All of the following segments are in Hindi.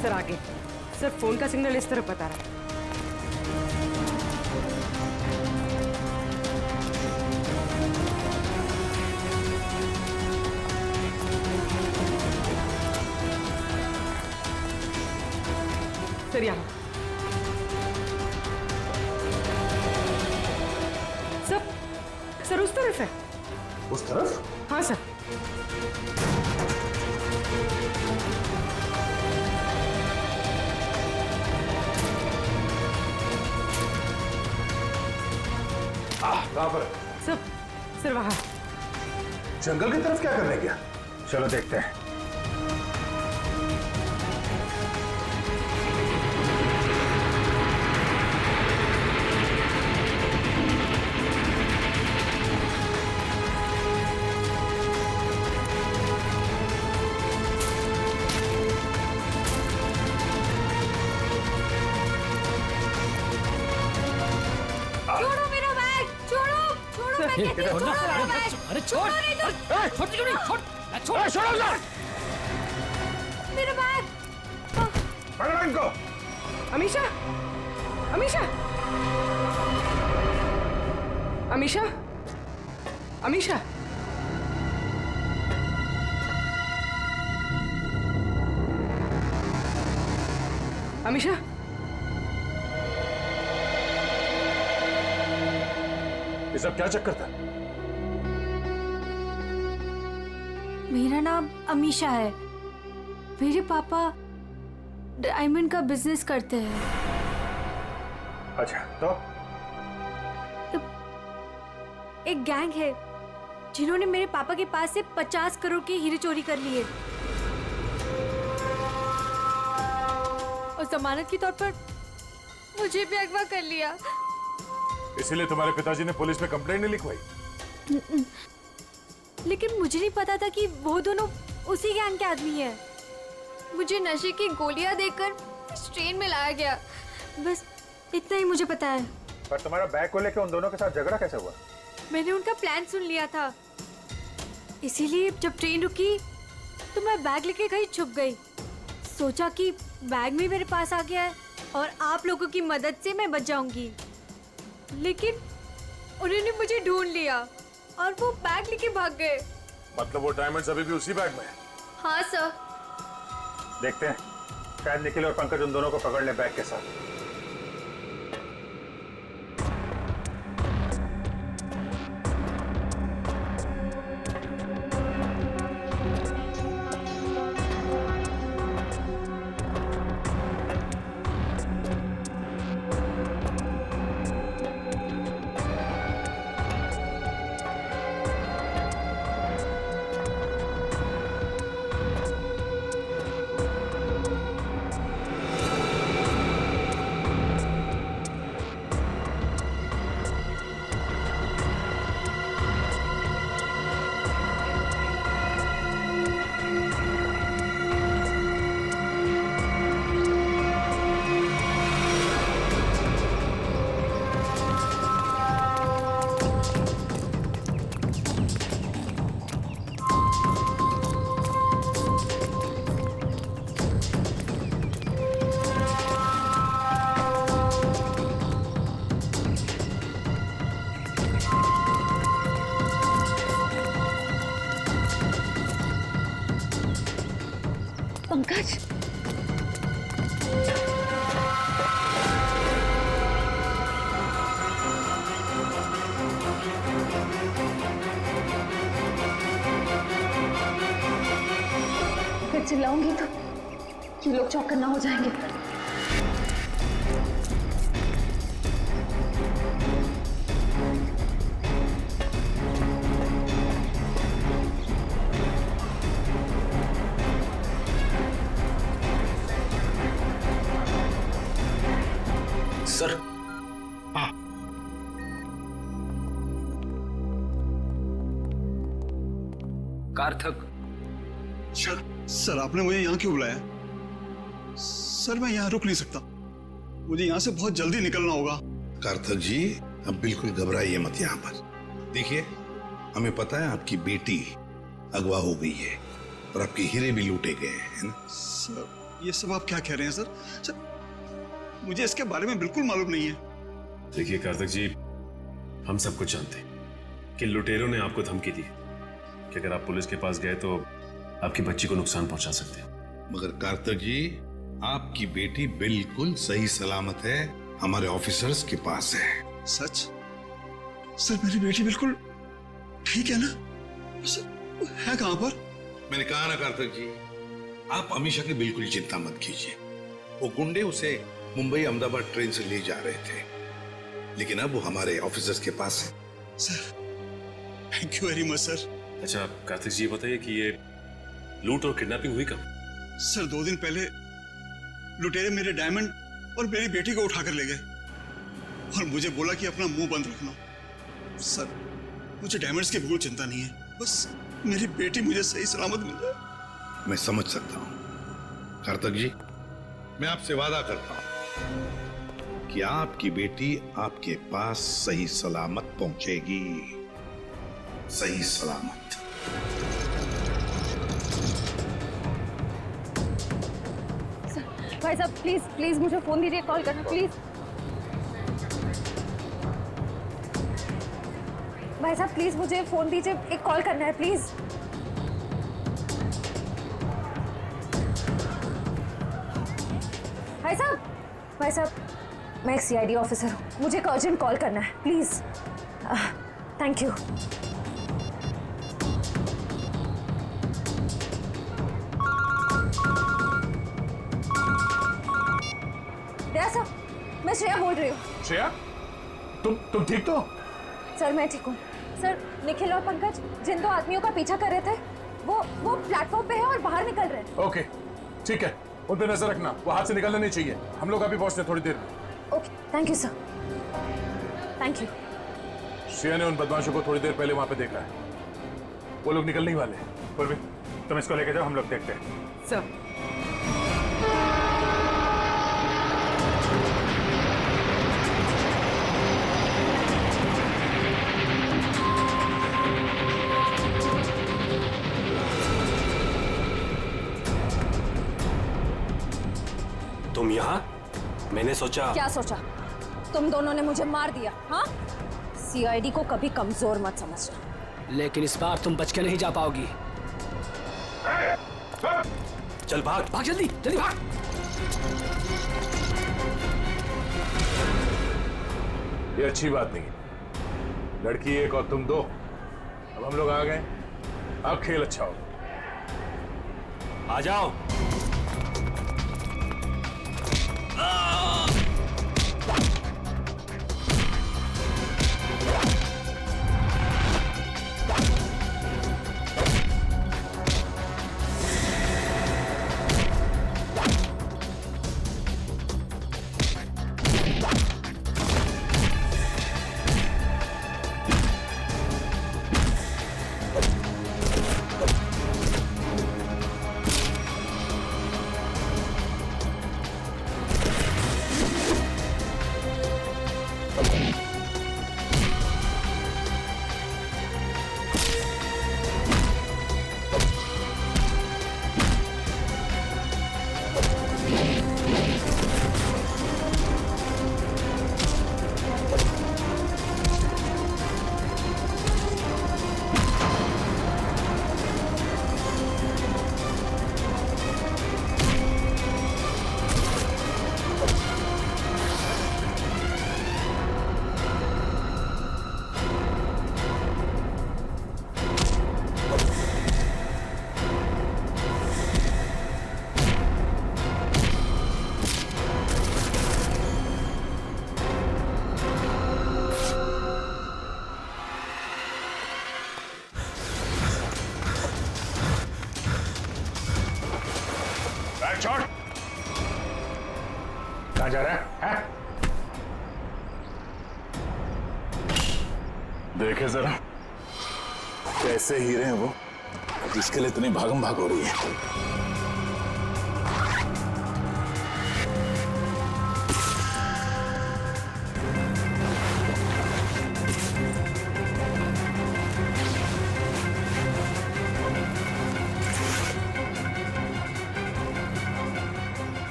सर आगे, सर फोन का सिग्नल इस तरफ बता रहा है। सर यहाँ सर उस तरफ है। उस तरफ? हाँ सर। कहाँ पर? सर वहाँ। जंगल की तरफ क्या करने गया? चलो देखते हैं। अरे छोड़ मेरा बैग। पकड़ो इनको। अमीशा, अमीशा, अमीशा, अमीशा। अमीशा, ये सब क्या चक्कर था? मेरा नाम अमीशा है। मेरे पापा डायमंड का बिजनेस करते हैं। अच्छा तो एक गैंग है जिन्होंने मेरे पापा के पास से 50 करोड़ के हीरे चोरी कर लिए और जमानत के तौर पर मुझे भी अगवा कर लिया। इसीलिए तुम्हारे पिताजी ने पुलिस में कंप्लेंट नहीं लिखवाई? लेकिन मुझे नहीं पता था कि वो दोनों उसी गैंग के आदमी हैं। मुझे नशे की गोलियां देकर इस ट्रेन में लाया गया, बस इतना ही मुझे पता है। पर तुम्हारा बैग को लेकर उन दोनों के साथ झगड़ा कैसे हुआ? मैंने उनका प्लान सुन लिया था, इसीलिए जब ट्रेन रुकी तो मैं बैग लेके कहीं छुप गई। सोचा कि बैग भी मेरे पास आ गया है और आप लोगों की मदद से मैं बच जाऊंगी। लेकिन उन्होंने मुझे ढूंढ लिया और वो बैग लेके भाग गए। मतलब वो डायमंड्स अभी भी उसी बैग में है? हाँ सर। देखते हैं, शायद निखिल और पंकज उन दोनों को पकड़ ले बैग के साथ। पंकज, मैं चिल्लाऊंगी तो ये लोग चौकन्ना ना हो जाएंगे। सर, हाँ। कार्थक। सर आपने मुझे यहाँ क्यों बुलाया? सर मैं यहाँ रुक नहीं सकता, मुझे यहाँ से बहुत जल्दी निकलना होगा। कार्थक जी, अब बिल्कुल घबराइए मत यहाँ पर। देखिए, हमें पता है आपकी बेटी अगवा हो गई है और आपके हीरे भी लूटे गए हैं, है ना? ये सब आप क्या कह रहे हैं सर? मुझे इसके बारे में बिल्कुल मालूम नहीं है। देखिए कार्तिक जी, हम सब कुछ जानते हैं कि लुटेरों ने आपको धमकी दी कि अगर आप पुलिस के पास गए तो आपकी बच्ची को नुकसान पहुंचा सकते हैं। मगर कार्तिक जी, आपकी बेटी बिल्कुल सही सलामत है, हमारे ऑफिसर्स के पास है। सच? सर मेरी बेटी बिल्कुल ठीक है ना? सर है कहां पर? मैंने कहा ना कार्तिक जी, आप अमीषा की बिल्कुल चिंता मत कीजिए। वो गुंडे उसे मुंबई अहमदाबाद ट्रेन से ले जा रहे थे, लेकिन अब वो हमारे ऑफिसर्स के पास है। Sir thank you very much sir. अच्छा कार्तिक जी, बताइए कि ये लूट और किडनैपिंग हुई कब? सर 2 दिन पहले लुटेरे मेरे डायमंड और मेरी बेटी को उठाकर ले गए और मुझे बोला कि अपना मुंह बंद रखना। सर मुझे डायमंड्स की बिल्कुल चिंता नहीं है, बस मेरी बेटी मुझे सही सलामत मिल जाए। मैं समझ सकता हूं कार्तिक जी, मैं आपसे वादा करता हूं कि आपकी बेटी आपके पास सही सलामत पहुंचेगी, सही सलामत। भाई साहब प्लीज प्लीज मुझे फोन दीजिए, कॉल करना प्लीज। भाई साहब प्लीज मुझे फोन दीजिए, एक कॉल करना है प्लीज। भाई साहब मैं एक सीआईडी ऑफिसर हूँ, मुझे एक अर्जेंट कॉल करना है प्लीज। Thank you. सर मैं श्रेया बोल रही हूँ। श्रेया, तुम ठीक तो? सर मैं ठीक हूँ। सर निखिल और पंकज जिन 2 आदमियों का पीछा कर रहे थे वो प्लेटफॉर्म पे है और बाहर निकल रहे हैं। ओके ठीक है, उन पे नजर रखना, वो हाथ से निकलना नहीं चाहिए। हम लोग अभी पहुंचते थोड़ी देर में। Okay thank you sir, thank you. Shreya ने उन बदमाशों को थोड़ी देर पहले वहां पे देखा है, वो लोग निकलने ही वाले हैं। परवीन तुम इसको लेके जाओ, हम लोग देखते हैं। सर तुम यहाँ? मैंने सोचा। क्या सोचा? तुम दोनों ने मुझे मार दिया, हाँ? सीआईडी को कभी कमजोर मत समझना। लेकिन इस बार तुम बच के नहीं जा पाओगी। चल भाग भाग, जल्दी जल्दी भाग। ये अच्छी बात नहीं, लड़की एक और तुम 2। अब हम लोग आ गए, अब खेल अच्छा हो। आ जाओ। छोड़, कहाँ जा रहा है? देखे जरा कैसे हीरे हैं वो, जिसके लिए इतनी भागम भाग हो रही है।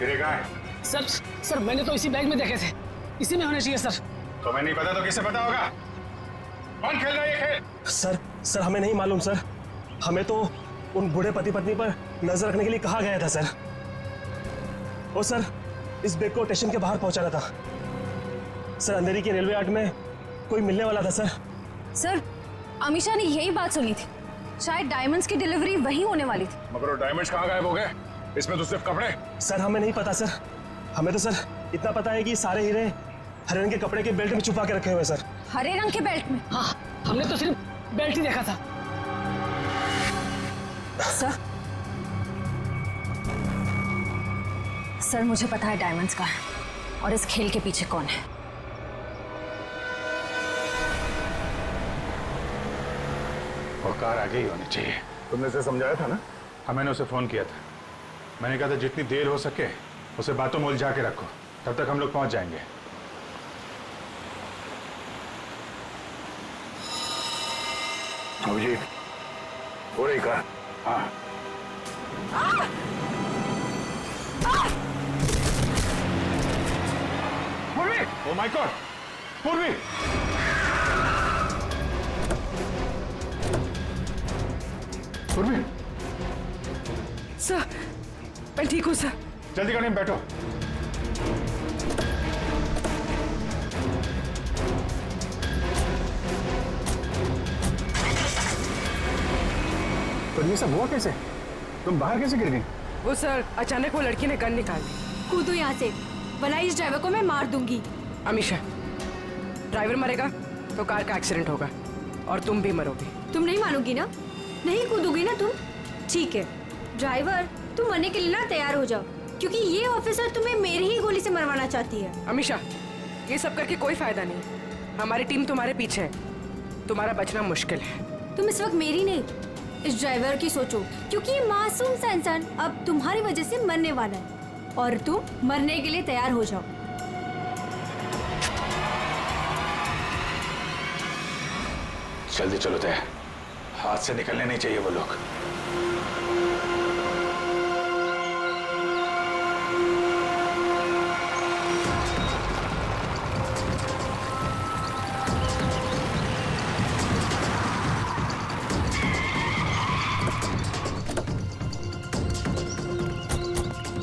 हीरे कहाँ है? सर मैंने तो इसी बैग में देखे थे, इसी में होने चाहिए सर। तुम्हें नहीं पता तो किसे पता होगा? कौन खेल रहा है ये खेल? सर हमें नहीं मालूम सर। हमें तो उन बूढ़े पति पत्नी पर नजर रखने के लिए कहा गया था सर। और सर इस बैग को स्टेशन के बाहर पहुंचाना था सर। अंधेरी के रेलवे यार्ड में कोई मिलने वाला था सर। सर अमीशा ने यही बात सुनी थी, शायद डायमंड्स की डिलीवरी वहीं होने वाली थी। मगर वो डायमंड्स कहाँ गायब हो गए? इसमें तो सिर्फ कपड़े। सर हमें नहीं पता सर। हमें तो सर इतना पता है कि सारे हीरे हरे रंग के कपड़े के बेल्ट में छुपा के रखे हुए सर। हरे रंग के बेल्ट में? हाँ, हमने तो सिर्फ बेल्ट ही देखा था। सर मुझे पता है डायमंड्स का है और इस खेल के पीछे कौन है। वो कार आगे ही होनी चाहिए। तुमने उसे समझाया था ना? हाँ मैंने उसे फोन किया था। मैंने कहा था जितनी देर हो सके उसे बातों में उलझा के रखो, तब तक हम लोग पहुंच जाएंगे। अभिजीत हो रही कार? हाँ। पूर्वी! Oh my God! पूर्वी! पूर्वी! सर मैं ठीक हूँ सर। जल्दी गाड़ी में बैठो। तो ये सब हुआ कैसे? तुम बाहर कैसे गिर गई? वो सर अचानक वो लड़की ने गन निकाल दी। कूदो यहाँ से, वरना इस ड्राइवर को मैं मार दूंगी। अमीशा, ड्राइवर मरेगा तो कार का एक्सीडेंट होगा और तुम भी मरोगे। तुम नहीं मानोगी ना? नहीं कूदोगी ना तुम? ठीक है ड्राइवर, तुम मरने के लिए ना तैयार हो जाओ, क्योंकि ये ऑफिसर तुम्हें मेरी ही गोली से मरवाना चाहती है। अमीशा, ये सब करके कोई फायदा नहीं। हमारी टीम तुम्हारे पीछे है, तुम्हारा बचना मुश्किल है। तुम इस वक्त मेरी नहीं, इस ड्राइवर की सोचो, क्योंकि ये मासूम सा इंसान अब तुम्हारी वजह से मरने वाला है और तुम मरने के लिए तैयार हो जाओ। जल्दी चलो तय, हाथ से निकलने नहीं चाहिए वो लोग।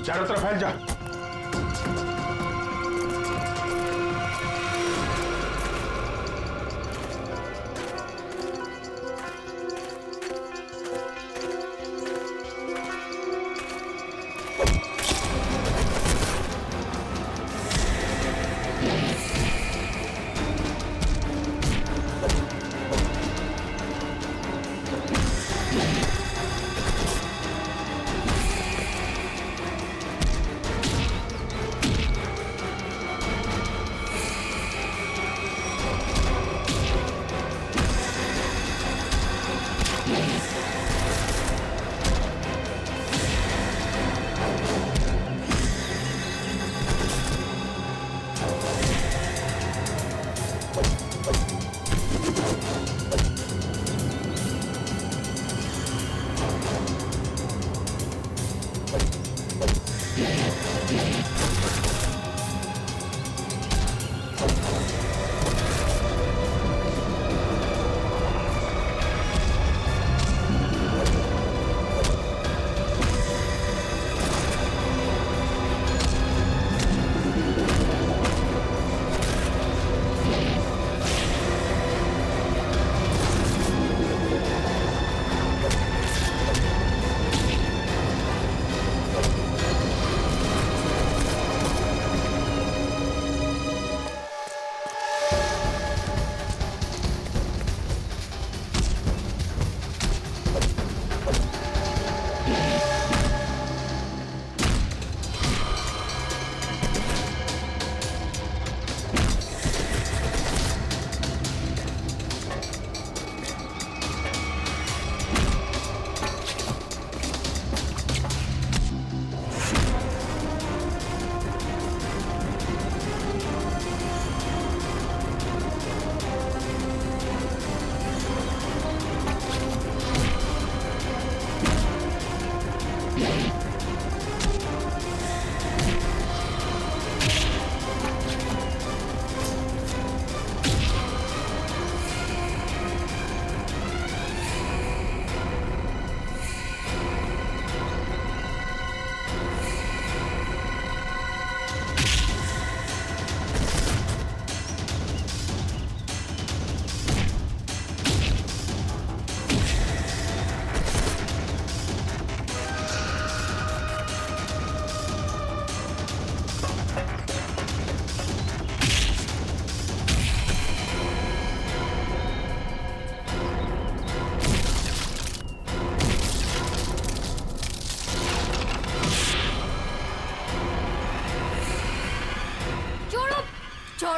चारों तरफ फैल जा।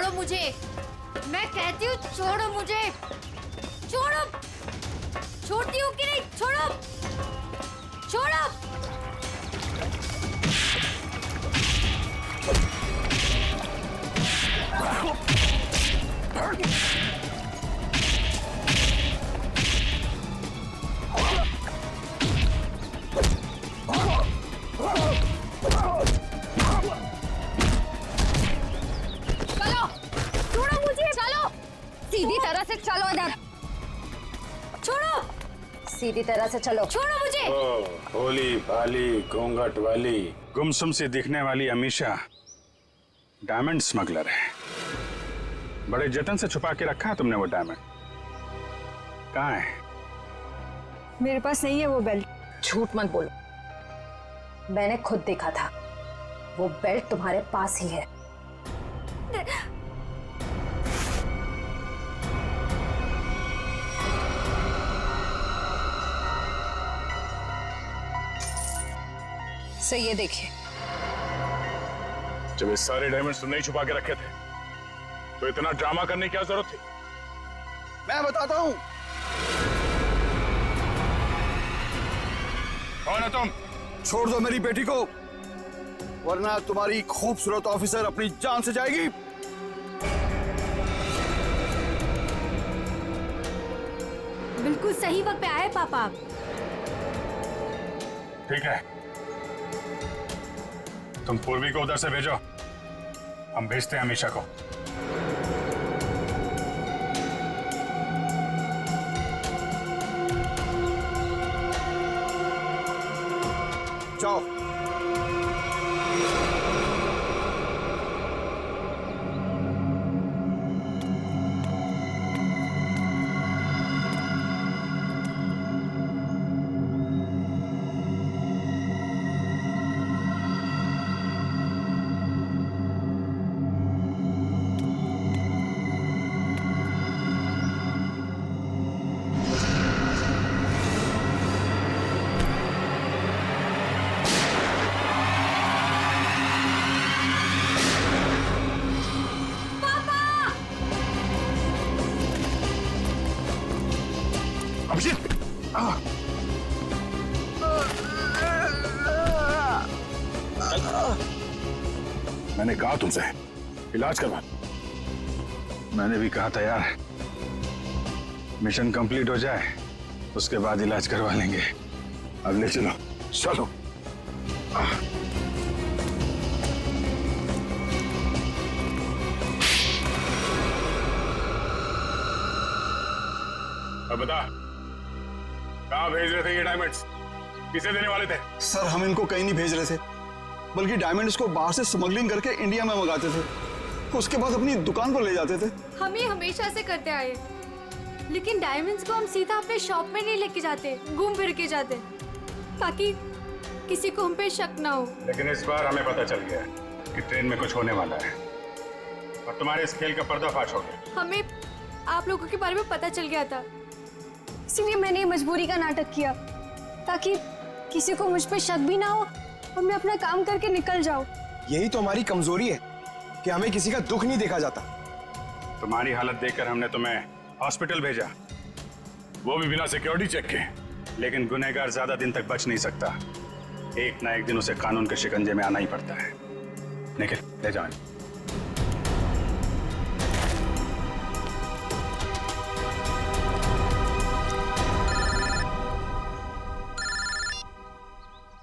छोड़ो मुझे, मैं कहती हूँ छोड़ो मुझे, छोड़ो, छोड़ती हूँ कि नहीं, छोड़ो, छोड़ो। चलो, छोड़ो मुझे, चलो, सीधी तरह से चलो इधर, छोड़ो, सीधी तरह से चलो, छोड़ो मुझे। भोली भाली घूंघट वाली गुमसुम सी दिखने वाली अमीशा डायमंड स्मगलर है। बड़े जतन से छुपा के रखा है तुमने वो डायमंड। कहाँ है? मेरे पास नहीं है वो बेल्ट। झूठ मत बोलो, मैंने खुद देखा था, वो बेल्ट तुम्हारे पास ही है। से ये देखिए, जब ये सारे डायमंड्स तुमने ही छुपा के रखे थे तो इतना ड्रामा करने की क्या जरूरत थी? मैं बताता हूँ। कौन है तुम? छोड़ दो मेरी बेटी को, वरना तुम्हारी खूबसूरत ऑफिसर अपनी जान से जाएगी। बिल्कुल सही वक्त पे आए पापा। ठीक है, तुम पूर्वी को उधर से भेजो, हम भेजते हैं अमीशा को। जाओ। मैंने कहा तुमसे इलाज करवा। मैंने भी कहा था यार, मिशन कंप्लीट हो जाए उसके बाद इलाज करवा लेंगे। अब ले चलो, चलो। अब बता, कहाँ भेज रहे थे ये डायमंड्स? किसे देने वाले थे? सर, हम इनको कहीं नहीं भेज रहे थे, बल्कि डायमंड्स को बाहर से स्मगलिंग करके इंडिया में मंगाते थे, उसके बाद अपनी दुकान पर ले जाते थे। हम ये हमेशा से करते आए, लेकिन डायमंड्स को हम सीधा अपने शॉप में नहीं लेके जाते, घूम फिर के जाते, ताकि किसी को हम पे शक ना हो। लेकिन इस बार हमें पता चल गया कि ट्रेन में कुछ होने वाला है और तुम्हारे इस खेल का पर्दाफाश हो गया। हमें आप लोगों के बारे में पता चल गया था, इसीलिए मैंने मजबूरी का नाटक किया, ताकि किसी को मुझ पे शक भी ना हो और मैं अपना काम करके निकल जाऊं। यही तो हमारी कमजोरी है कि हमें किसी का दुख नहीं देखा जाता। तुम्हारी हालत देखकर हमने तुम्हें हॉस्पिटल भेजा, वो भी बिना सिक्योरिटी चेक के। लेकिन गुनहगार ज्यादा दिन तक बच नहीं सकता, एक ना एक दिन उसे कानून के शिकंजे में आना ही पड़ता है। निखिल, ले जाओ।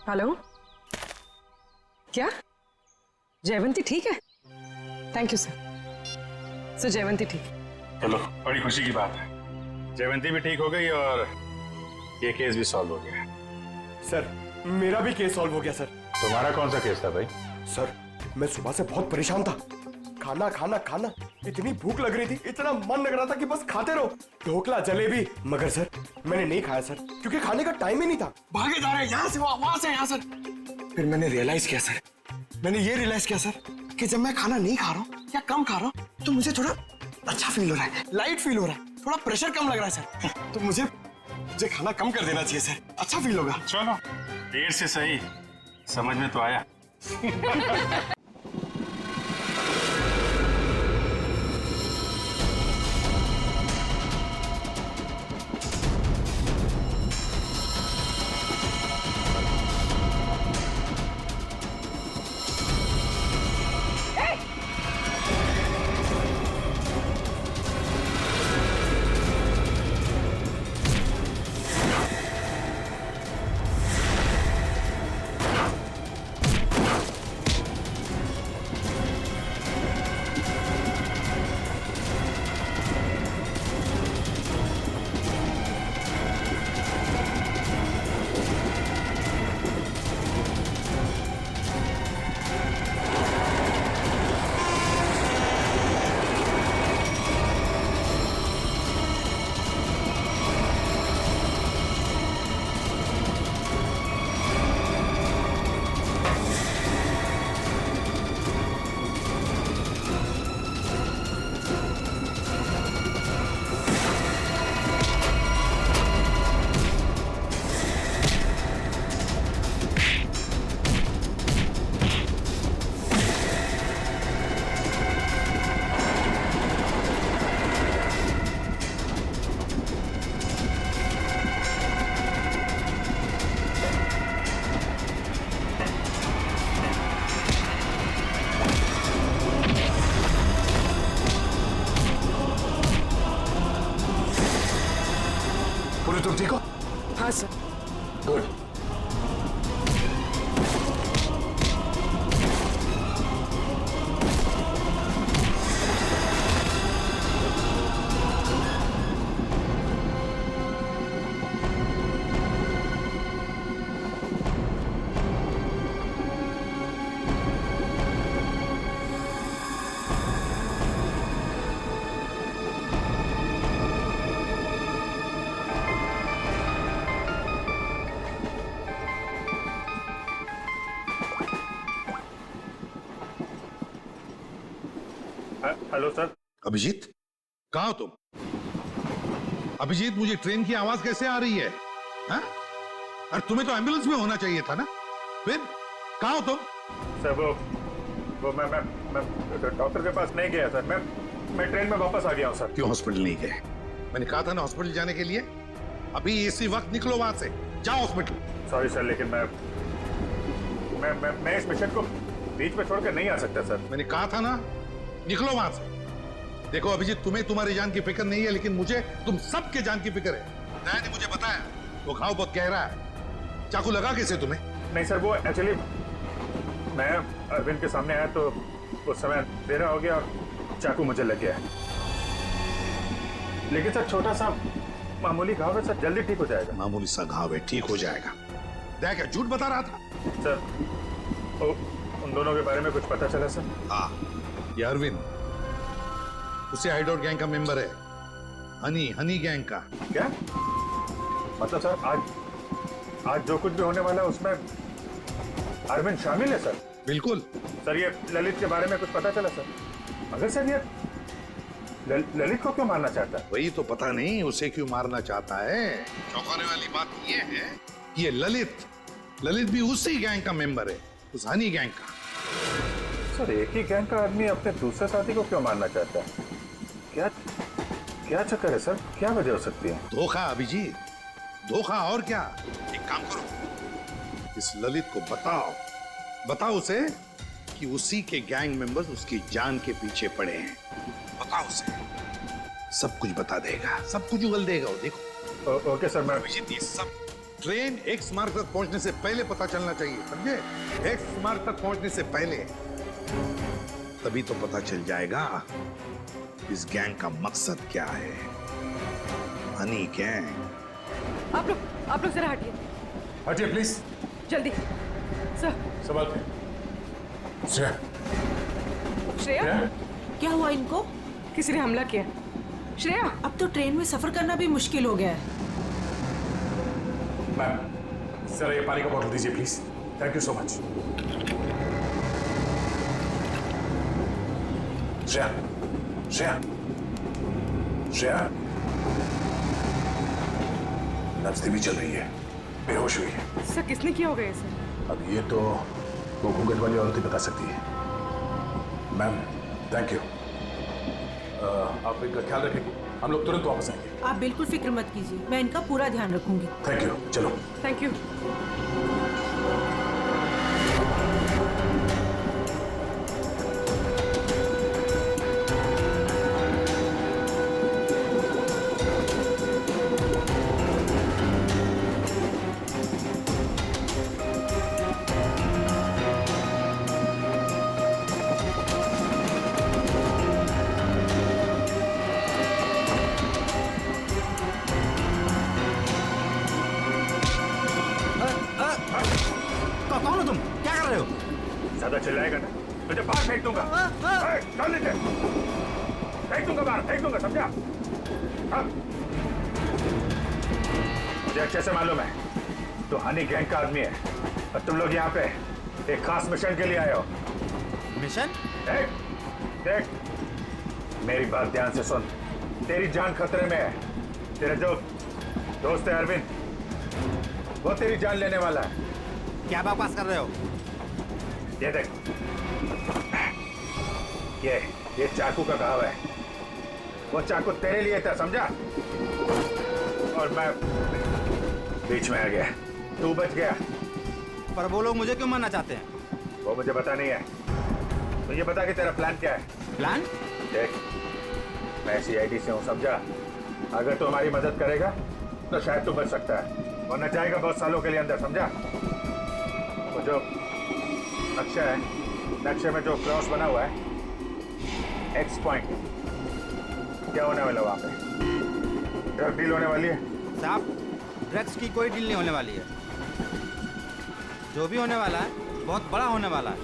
हेलो, क्या जयवंती ठीक है? Thank you sir. Sir Jaywanti ठीक है। चलो, बड़ी खुशी की बात है, जयवंती भी ठीक हो गई और ये केस भी सॉल्व हो गया। सर, मेरा भी केस सॉल्व हो गया सर। तुम्हारा कौन सा केस था भाई? सर, मैं सुबह से बहुत परेशान था, खाना खाना खाना, इतनी भूख लग रही थी, इतना मन लग रहा था कि बस खाते रहो, ढोकला जलेबी। मगर सर, मैंने नहीं खाया सर, क्योंकि खाने का टाइम ही नहीं था। भागे जा रहे यहाँ से वहां से यहाँ सर। फिर मैंने रियलाइज किया सर, मैंने ये रियलाइज किया सर कि जब मैं खाना नहीं खा रहा हूँ या कम खा रहा हूँ तो मुझे थोड़ा अच्छा फील हो रहा है, लाइट फील हो रहा है, थोड़ा प्रेशर कम लग रहा है सर। तो मुझे खाना कम कर देना चाहिए सर, अच्छा फील होगा। चलो, देर से सही, समझ में तो आया। Hello sir. अभिजीत, कहाँ हो तुम? अभिजीत, मुझे ट्रेन की आवाज कैसे आ रही है? हाँ? अरे तुम्हें तो एम्बुलेंस में होना चाहिए था ना? फिर कहाँ हो तुम? सर वो मैं डॉक्टर के पास नहीं गया सर। मैं ट्रेन में वापस आ गया हूँ सर। क्यों हॉस्पिटल नहीं गए? मैंने कहा था ना हॉस्पिटल जाने के लिए। अभी इसी वक्त निकलो वहां से, जाओ हॉस्पिटल। सॉरी सर, लेकिन मैं इस मिशन को बीच में छोड़कर नहीं आ सकता सर। मैंने कहा था ना, निकलो वहां से। देखो अभिजीत, तुम्हें तुम्हारी जान की फिक्र नहीं है, लेकिन मुझे तुम सबके जान की फिक्र है। नया ने मुझे बताया वो घाव बहुत गहरा है। चाकू लगा कैसे तुम्हें? नहीं सर, वो एक्चुअली मैं अरविंद के सामने आया तो उस समय देरा हो गया और चाकू मुझे लग गया। लेकिन सर छोटा सा मामूली घाव है सर, जल्दी ठीक हो जाएगा। मामूली सा घाव है, ठीक हो जाएगा। देख, क्या झूठ बता रहा था? सर उन दोनों के बारे में कुछ पता चला सर? हाँ, ये अरविंद उसे हाइडआउट गैंग का मेंबर है। हनी गैंग का। क्या मतलब सर? आज जो कुछ भी होने वाला है उसमें अरविंद शामिल है सर? बिल्कुल सर। ये ललित के बारे में कुछ पता चला सर? अगर सर ये ललित को क्यों मारना चाहता है? वही तो पता नहीं उसे क्यों मारना चाहता है। चौंकाने वाली बात ये है कि ये ललित भी उसी गैंग का मेंबर है, उस हनी गैंग का। सर एक ही गैंग का आदमी अपने दूसरे साथी को क्यों मारना चाहता है? क्या चक्कर है सर? क्या वजह हो सकती है? धोखा अभिजीत, धोखा। और क्या? एक काम करो, इस ललित को बताओ उसे कि उसी के गैंग मेंबर्स उसकी जान के पीछे पड़े हैं। बताओ उसे, सब कुछ बता देगा, सब कुछ उगल देगा वो। देखो। Okay sir. मैं अभिजीत, ये सब ट्रेन एक्स मार्ग तक पहुंचने से पहले पता चलना चाहिए, समझे? एक्स मार्ग तक पहुंचने से पहले, तभी तो पता चल जाएगा इस गैंग का मकसद क्या है। हनी गैंग। आप लोग जरा हटिए, हटिए प्लीज, जल्दी। सर। सवाल श्रेया। श्रेया, क्या हुआ इनको? किसी ने हमला किया। श्रेया, अब तो ट्रेन में सफर करना भी मुश्किल हो गया है। मैम जरा ये पानी का बोतल दीजिए please. Thank you so much. Shreya नब्ज भी चल रही है, बेहोश हुई है। सर किसने किया होगा इसे? अब ये तो वो घूंघट वाली औरत ही बता सकती है। Ma'am thank you. आप इनका ख्याल रखेंगे, हम लोग तुरंत वापस आएंगे। आप बिल्कुल फिक्र मत कीजिए, मैं इनका पूरा ध्यान रखूंगी। Thank you. चलो। Thank you. कौन हो तुम? क्या कर रहे हो? ज्यादा चिल्लाएगा ना तुझे बाहर फेंक दूंगा। चल नीचे, फेंक दूंगा बाहर, फेंक दूंगा, समझा? मुझे अच्छे से मालूम है तो हनी गैंग का आदमी है और तुम लोग यहाँ पे एक खास मिशन के लिए आए हो। मिशन? देख मेरी बात ध्यान से सुन। तेरी जान खतरे में है। तेरा जो दोस्त है अरविंद, वो तेरी जान लेने वाला है। क्या बकवास कर रहे हो? ये देख, ये चाकू का घाव है। वो चाकू तेरे लिए था, समझा? और मैं बीच में आ गया, तू बच गया। पर वो लोग मुझे क्यों मारना चाहते हैं? वो मुझे पता नहीं है। तो ये बता कि तेरा प्लान क्या है? प्लान? देख मैं CID से हूँ, समझा? अगर तू हमारी मदद करेगा तो शायद तू बच सकता है, वरना जाएगा बहुत सालों के लिए अंदर, समझा? वो जो नक्शा है, नक्शे में जो क्रॉस बना हुआ है, X पॉइंट, क्या होने वाला वहाँ पे? ड्रग डील होने वाली है? साहब, ड्रग्स की कोई डील नहीं होने वाली है। जो भी होने वाला है बहुत बड़ा होने वाला है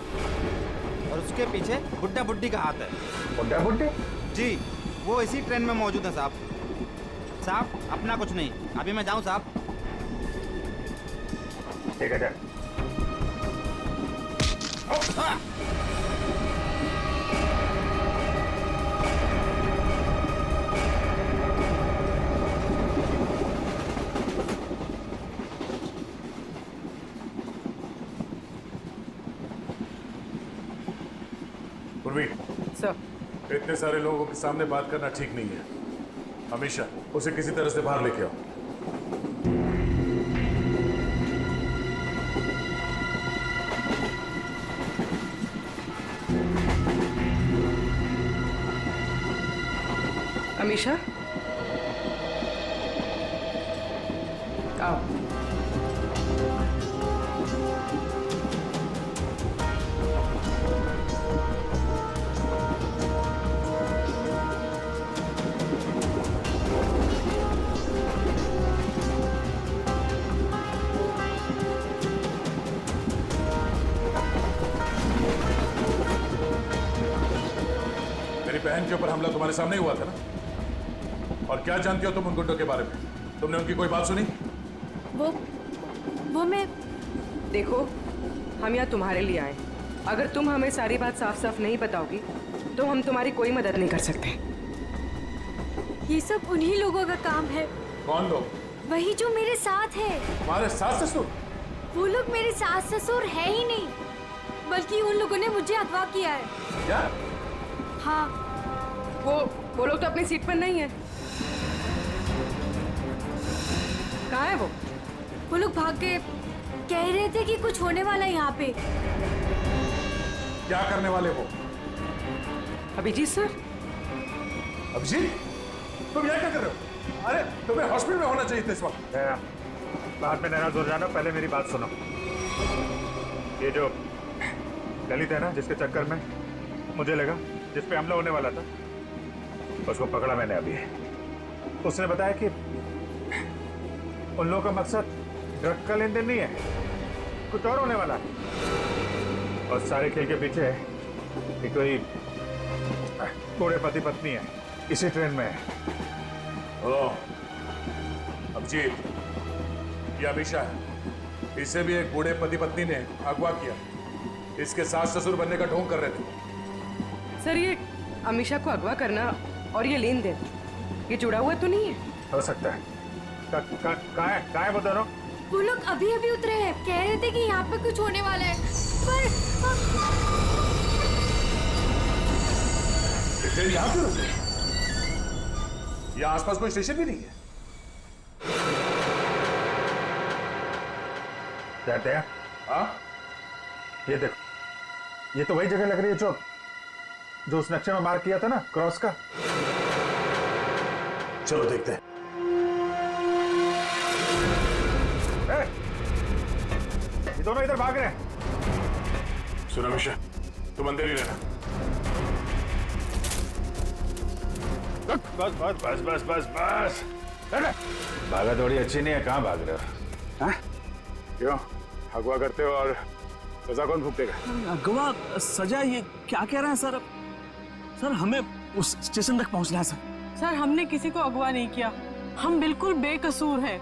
और उसके पीछे बुड्ढा बुड्ढी का हाथ है। बुड्ढा बुड्ढी? जी, वो इसी ट्रेन में मौजूद है साहब। साहब अपना कुछ नहीं, अभी मैं जाऊं साहब? ठीक है चल। उर्वी, सर इतने सारे लोगों के सामने बात करना ठीक नहीं है। हमेशा उसे किसी तरह से बाहर लेके आओ। अमीशा, आओ। मेरी बहन के ऊपर हमला तुम्हारे सामने ही हुआ था ना? और क्या जानती हो तुम उन गुंडों के बारे में? तुमने उनकी कोई बात सुनी? वो मैं देखो, हम यहाँ तुम्हारे लिए आए। अगर तुम हमें सारी बात साफ साफ नहीं बताओगी तो हम तुम्हारी कोई मदद नहीं कर सकते। ये सब उन्हीं लोगों का काम है। कौन लोग? वही जो मेरे साथ है। तुम्हारे सास ससुर? वो लोग मेरे सास ससुर है ही नहीं, बल्कि उन लोगों ने मुझे अगवा किया है। क्या? हाँ। वो लोग तो अपनी सीट पर नहीं है। कहाँ है वो? वो लोग भाग गए। कह रहे थे कि कुछ होने वाला है यहाँ पे। क्या करने वाले वो? अभिजीत सर। अभिजीत, तुम यहाँ क्या कर रहे हो? अरे तुम्हें हॉस्पिटल में होना चाहिए था इस वक्त। बाद में नाराज हो जाना, पहले मेरी बात सुनो। ये जो ललित है ना, जिसके चक्कर में मुझे लगा जिस पे हमला होने वाला था, उसको पकड़ा मैंने अभी। उसने बताया कि उन लोगों का मकसद ड्रग का लेन देन नहीं है, कुछ और होने वाला है। और सारे खेल के पीछे कि कोई बूढ़े पति पत्नी है, इसी ट्रेन में है। ओ, अभिजीत, ये अमीशा है। इसे भी एक बूढ़े पति पत्नी ने अगवा किया। इसके सास ससुर बनने का ढोंग कर रहे थे। सर, ये अमीशा को अगवा करना और ये लेन देन, ये जुड़ा हुआ तो नहीं है? हो सकता है। कहाँ है वो दोनों? वो लोग अभी अभी उतरे हैं। कह रहे थे कि यहाँ पे कुछ होने वाला है, पर ट्रेन यहाँ क्यों रुकी? यहाँ आसपास कोई स्टेशन भी नहीं है। कहते हैं हाँ? ये देखो, ये तो वही जगह लग रही है जो उस नक्शे में मार्क किया था ना, क्रॉस का। चलो देखते हैं। ये दोनों इधर भाग रहे हैं। सुनो अमीशा, तुम अंदर ही रहना। बस बस बस बस बस बस। भागा दौड़ी अच्छी नहीं है, कहाँ भाग रहे हो? हाँ? क्यों अगवा करते हो और सजा कौन भुगतेगा? अगवा सजा? ये क्या कह रहे हैं सर? सर, हमें उस स्टेशन तक पहुंचना है सर। सर, हमने किसी को अगवा नहीं किया, हम बिल्कुल बेकसूर हैं।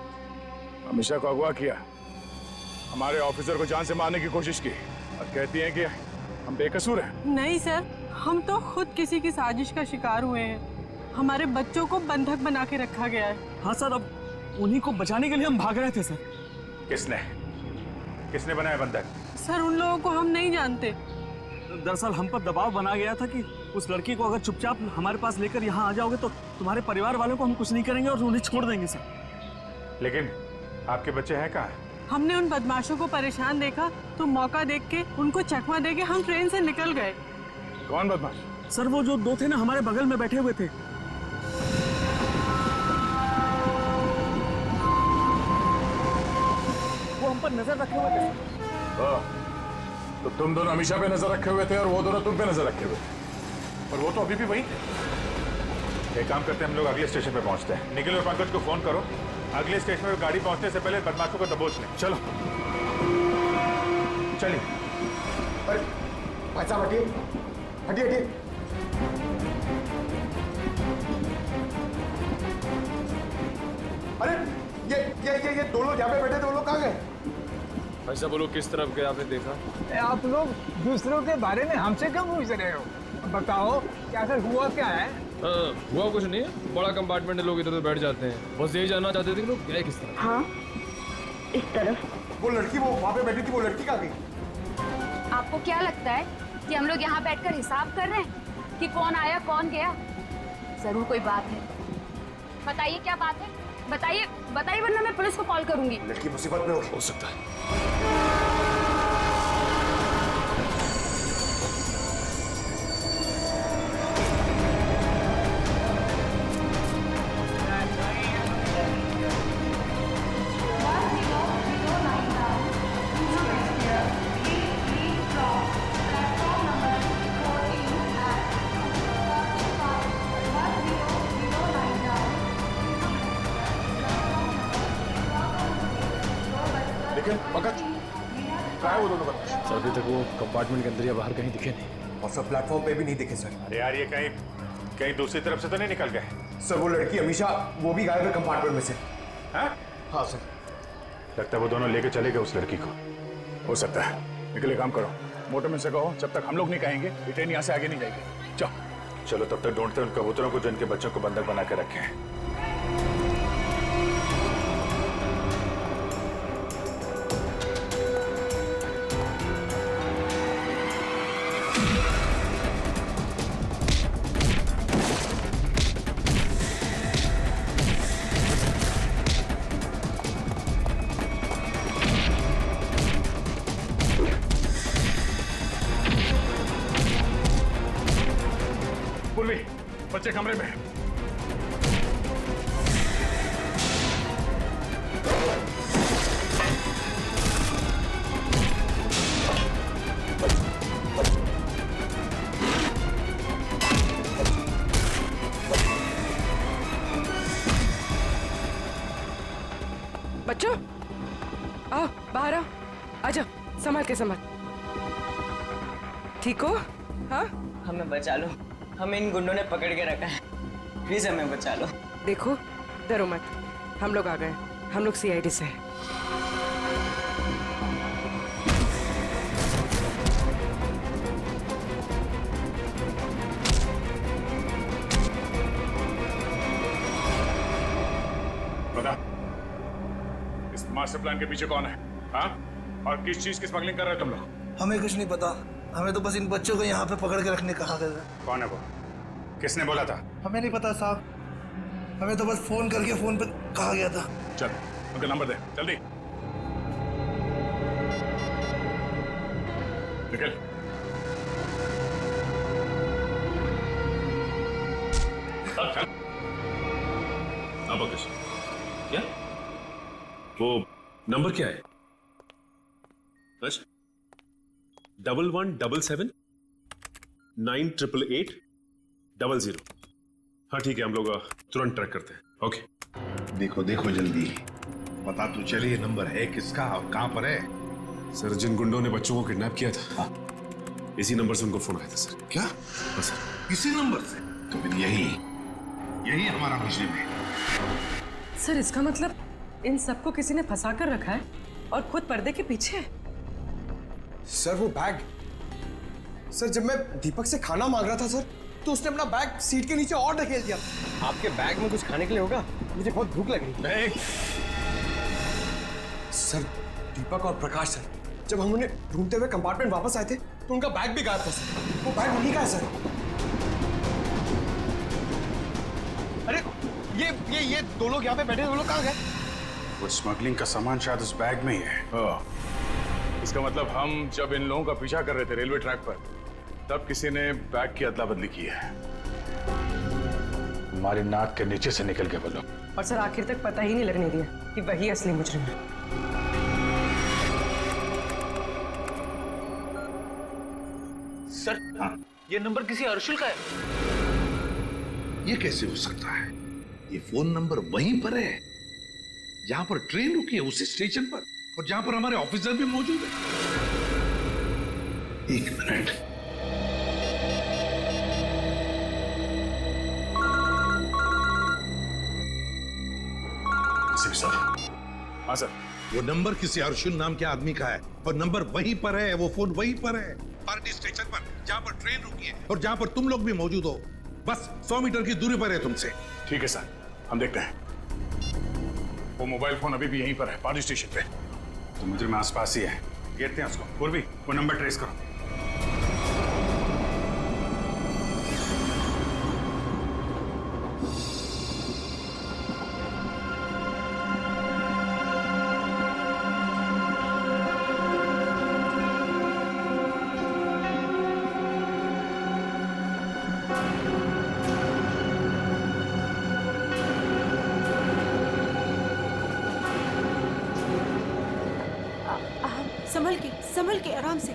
अमीशा को अगवा किया, हमारे ऑफिसर को जान से मारने की कोशिश की और कहती हैं कि हम बेकसूर हैं। नहीं सर, हम तो खुद किसी की साजिश का शिकार हुए हैं। हमारे बच्चों को बंधक बना के रखा गया है। हाँ सर, अब उन्हीं को बचाने के लिए हम भाग रहे थे सर। किसने बनाया बंधक? सर, उन लोगों को हम नहीं जानते। दरअसल हम पर दबाव बनाया गया था कि उस लड़की को अगर चुपचाप हमारे पास लेकर यहाँ आ जाओगे तो तुम्हारे परिवार वालों को हम कुछ नहीं करेंगे और उन्हें छोड़ देंगे सर। लेकिन आपके बच्चे हैं कहाँ? हमने उन बदमाशों को परेशान देखा तो मौका देख के उनको चकमा दे के हम ट्रेन से निकल गए। कौन बदमाश? सर, वो जो दो थे ना, हमारे बगल में बैठे हुए थे। वो हम पर नजर रखे हुए थे। तो तुम दोनों अमीशा पे नजर रखे हुए थे और वो दोनों तुम पे नजर रखे हुए थे, और वो तो अभी भी वही थे। एक काम करते हैं, हम लोग अगले स्टेशन पे पहुंचते हैं। निखिल और पंकज को फोन करो, अगले स्टेशन पे गाड़ी पहुंचने से पहले बदमाशों को दबोच लें। चलो चलिए। अरे भाई साहब, हटिए हटिए हटिए। अरे ये दो लोग यहाँ पे बैठे थे, वो लोग कहाँ गए? ऐसा बोलो, किस तरफ गए आपने देखा? आप लोग दूसरों के बारे में हमसे क्यों पूछ रहे हो? बताओ क्या सर, हुआ क्या है? हुआ कुछ नहीं है, बड़ा कंपार्टमेंट में लोग इधर उधर बैठ जाते हैं। बस यही जानना चाहते थे कि लोग गए किस तरफ। हाँ, इस तरफ। वो लड़की वो वहाँ पे बैठी थी, वो लड़की कहाँ गई? आपको क्या लगता है कि हम लोग यहाँ बैठकर हिसाब कर रहे हैं कि कौन आया कौन गया? जरूर कोई बात है। बताइए क्या बात है, बताइए बताइए, वरना मैं पुलिस को कॉल करूंगी। लड़की मुसीबत में हो सकता है। लेकिन मगज क्या है वो दोनों बंदे? सर अभी तक वो कंपार्टमेंट के अंदर या बाहर कहीं दिखे नहीं। और सर प्लेटफॉर्म पे भी नहीं दिखे सर। अरे यार ये कहीं कहीं दूसरी तरफ से तो नहीं निकल गए? सर वो लड़की अमीशा वो भी गायब है कंपार्टमेंट में से। हैं? हाँ सर। लगता है वो दोनों लेके चले गए उस लड़की को। हो सकता है। निकले काम करो, मोटरमैन से कहो जब तक हम लोग नहीं कहेंगे ये ट्रेन यहाँ से आगे नहीं जाएगी। चलो तब तक ढूंढते उन कबूतरों को जो इनके बच्चों को बंधक बना के रखे हैं। बच्चे कमरे में। बच्चों आओ बाहर आओ, आजा, संभाल के संभाल। ठीक हो? हाँ हमें बचा लो, हमें इन गुंडों ने पकड़ के रखा है, प्लीज हमें बचा लो। देखो डरो मत, हम लोग आ गए, हम लोग सीआईडी से हैं। बता इस मास्टर प्लान के पीछे कौन है? हाँ? और किस चीज की स्मगलिंग कर रहे हो तुम लोग? हमें कुछ नहीं पता, हमें तो बस इन बच्चों को यहाँ पे पकड़ के रखने कहा गया। कौन है वो? किसने बोला था? हमें नहीं पता साहब, हमें तो बस फोन करके फोन पे कहा गया था। चल उनका नंबर दे जल्दी। निकल। चल। अब क्या? वो नंबर क्या है? 1177988800। हाँ ठीक है, हम लोग तुरंत ट्रैक करते हैं। ओके। देखो देखो जल्दी, पता तो चलिए नंबर है किसका और कहां पर है। सर जिन गुंडों ने बच्चों को किडनैप किया था, इसी नंबर से उनको फोन आया था सर। क्या? हाँ सर। इसी नंबर से? तो फिर यही हमारा मिशन है। सर इसका मतलब इन सबको किसी ने फंसा कर रखा है और खुद पर्दे के पीछे है। सर वो बैग, सर जब मैं दीपक से खाना मांग रहा था सर, तो उसने अपना बैग सीट के नीचे और ढकेल दिया। आपके बैग में कुछ खाने के लिए होगा? मुझे बहुत भूख लग रही है। सर दीपक और प्रकाश सर, जब हम उन्हें ढूंढते हुए कंपार्टमेंट वापस आए थे तो उनका बैग भी गायब था सर। वो बैग उन्हीं का है सर। अरे ये दो लोग यहाँ पे बैठे, दो लोग कहाँ गए? वो स्मगलिंग का सामान शायद उस बैग में ही है। इसका मतलब हम जब इन लोगों का पीछा कर रहे थे रेलवे ट्रैक पर, तब किसी ने बैग की अदला बदली की है। हमारी नाक के नीचे से निकल गए वो लोग। और सर आखिर तक पता ही नहीं लगने दिया कि वही असली मुजरिम है। सर ये नंबर किसी अर्शुल का है। ये कैसे हो सकता है? ये फोन नंबर वहीं पर है जहां पर ट्रेन रुकी है, उसी स्टेशन पर, और जहां पर हमारे ऑफिसर भी मौजूद है। एक मिनट। सर। हाँ सर। वो नंबर किसी अर्जुन नाम के आदमी का है और नंबर वहीं पर है, वो फोन वहीं पर है, पार्टी स्टेशन पर, जहां पर ट्रेन रुकी है और जहां पर तुम लोग भी मौजूद हो। बस 100 मीटर की दूरी पर है तुमसे। ठीक है सर, हम देखते हैं। वो मोबाइल फोन अभी भी यहीं पर है, पार्टी स्टेशन पे। तो मुझे आसपास ही है, घेरते हैं उसको। पूर्वी वो नंबर ट्रेस करो। संभल के आराम से।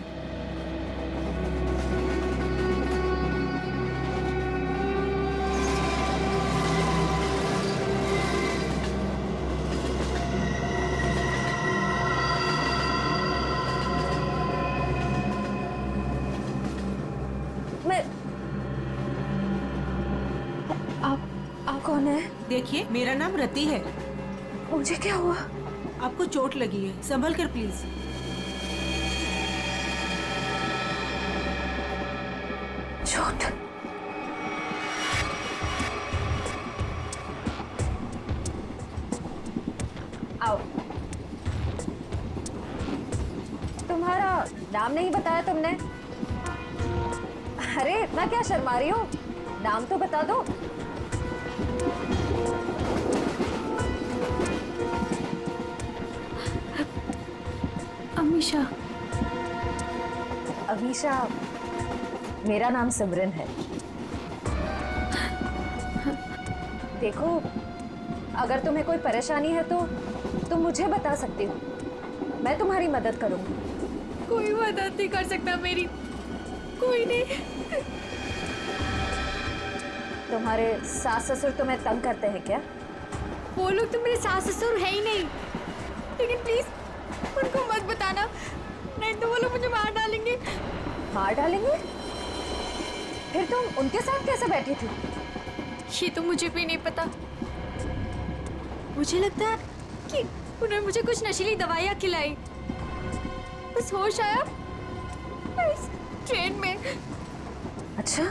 आप कौन है? देखिए, मेरा नाम रति है। मुझे क्या हुआ? आपको चोट लगी है, संभल कर प्लीज। चोट? आओ। तुम्हारा नाम नहीं बताया तुमने? अरे इतना क्या शर्मा रही हो? नाम तो बता दो। अमीशा। अमीशा, मेरा नाम सिमरन है। देखो, अगर तुम्हें कोई परेशानी है तो तुम मुझे बता सकती हो, मैं तुम्हारी मदद करूंगी। कोई मदद नहीं कर सकता मेरी, कोई नहीं। तुम्हारे सास ससुर तुम्हें तंग करते हैं क्या? वो लोग तो मेरे सास ससुर है ही नहीं, लेकिन प्लीज उनको मत बताना, नहीं तो वो लोग मुझे मार डालेंगे। मार डालेंगे? फिर तुम उनके साथ कैसे बैठी थी? ये तो मुझे भी नहीं पता। मुझे लगता है कि उन्होंने मुझे कुछ नशीली दवाइयाँ खिलाई, बस होश आया इस ट्रेन में। अच्छा,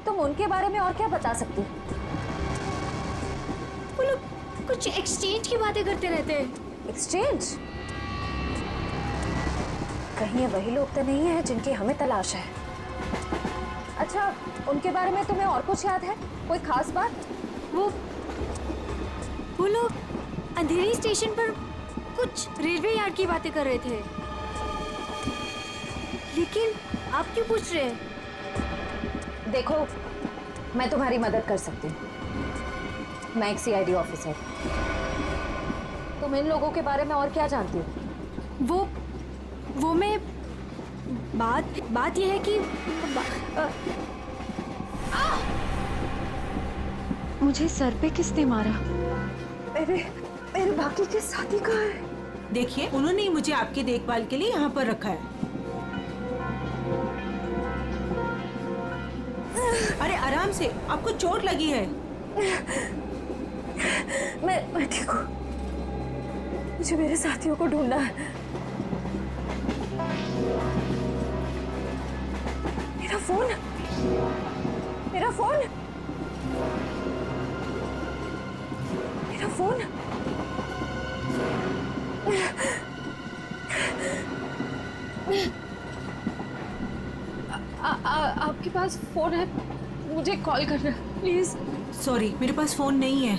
तुम उनके बारे में और क्या बता सकती हो? वो लोग कुछ एक्सचेंज की बातें करते रहते हैं। एक्सचेंज? कहीं ये वही लोग तो नहीं है जिनकी हमें तलाश है? अच्छा, उनके बारे में तुम्हें और कुछ याद है? कोई खास बात? वो लोग अंधेरी स्टेशन पर कुछ रेलवे यार्ड की बातें कर रहे थे। लेकिन आप क्यों पूछ रहे हैं? देखो, मैं तुम्हारी मदद कर सकती हूँ। मैं एक सीआईडी ऑफिसर। तुम इन लोगों के बारे में और क्या जानती हो? वो मैं बात यह है कि मुझे सर पे किसने मारा? मेरे बाकी के साथी कहाँ है? देखिए, उन्होंने ही मुझे आपकी देखभाल के लिए यहाँ पर रखा है। अरे आराम से, आपको चोट लगी है। मैं ठीक हूँ। मुझे मेरे साथियों को ढूंढना है। मेरा फोन, मेरा फोन, मेरा फोन। आपके पास फोन है? मुझे कॉल करना प्लीज। सॉरी, मेरे पास फोन नहीं है।